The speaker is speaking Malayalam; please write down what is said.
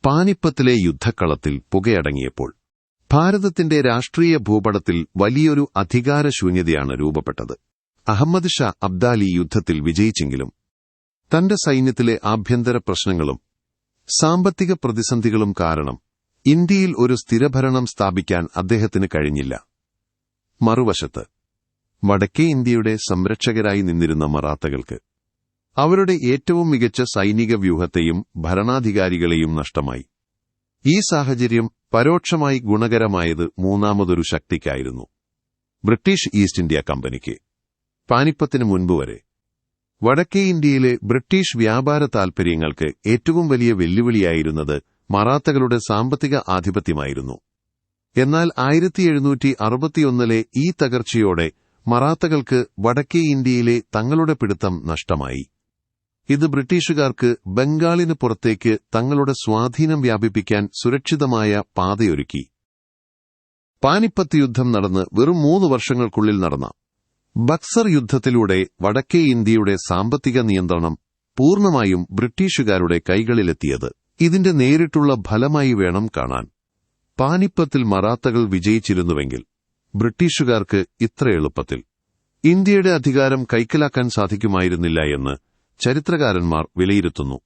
പാനിപ്പത്തിലെ യുദ്ധക്കളത്തിൽ പുകയടങ്ങിയപ്പോൾ ഭാരതത്തിന്റെ രാഷ്ട്രീയ ഭൂപടത്തിൽ വലിയൊരു അധികാരശൂന്യതയാണ് രൂപപ്പെട്ടത്. അഹമ്മദ് ഷാ അബ്ദാലി യുദ്ധത്തിൽ വിജയിച്ചെങ്കിലും തന്റെ സൈന്യത്തിലെ ആഭ്യന്തര പ്രശ്നങ്ങളും സാമ്പത്തിക പ്രതിസന്ധികളും കാരണം ഇന്ത്യയിൽ ഒരു സ്ഥിരഭരണം സ്ഥാപിക്കാൻ അദ്ദേഹത്തിന് കഴിഞ്ഞില്ല. മറുവശത്ത് വടക്കേ ഇന്ത്യയുടെ സംരക്ഷകരായി നിന്നിരുന്ന മറാത്തകൾക്ക് അവരുടെ ഏറ്റവും മികച്ച സൈനിക വ്യൂഹത്തെയും ഭരണാധികാരികളെയും നഷ്ടമായി. ഈ സാഹചര്യം പരോക്ഷമായി ഗുണകരമായത് മൂന്നാമതൊരു ശക്തിക്കായിരുന്നു, ബ്രിട്ടീഷ് ഈസ്റ്റ് ഇന്ത്യ കമ്പനിക്ക്. പാനിപ്പത്തിന് മുൻപുവരെ വടക്കേ ഇന്ത്യയിലെ ബ്രിട്ടീഷ് വ്യാപാര താൽപര്യങ്ങൾക്ക് ഏറ്റവും വലിയ വെല്ലുവിളിയായിരുന്നത് മറാത്തകളുടെ സാമ്പത്തിക ആധിപത്യമായിരുന്നു. എന്നാൽ 1761 ഈ തകർച്ചയോടെ മറാത്തകൾക്ക് വടക്കേ ഇന്ത്യയിലെ തങ്ങളുടെ പിടുത്തം നഷ്ടമായി. ഇത് ബ്രിട്ടീഷുകാർക്ക് ബംഗാളിന് പുറത്തേക്ക് തങ്ങളുടെ സ്വാധീനം വ്യാപിപ്പിക്കാൻ സുരക്ഷിതമായ പാതയൊരുക്കി. പാനിപ്പത്ത് യുദ്ധം നടന്ന് വെറും 3 വർഷങ്ങൾക്കുള്ളിൽ നടന്ന ബക്സർ യുദ്ധത്തിലൂടെ വടക്കേ ഇന്ത്യയുടെ സാമ്പത്തിക നിയന്ത്രണം പൂർണ്ണമായും ബ്രിട്ടീഷുകാരുടെ കൈകളിലെത്തിയത് ഇതിന്റെ നേരിട്ടുള്ള ഫലമായി വേണം കാണാൻ. പാനിപ്പത്തിൽ മറാത്തകൾ വിജയിച്ചിരുന്നുവെങ്കിൽ ബ്രിട്ടീഷുകാർക്ക് ഇത്ര എളുപ്പത്തിൽ ഇന്ത്യയുടെ അധികാരം കൈക്കലാക്കാൻ സാധിക്കുമായിരുന്നില്ല എന്ന് ചരിത്രകാരന്മാർ വിലയിരുത്തുന്നു.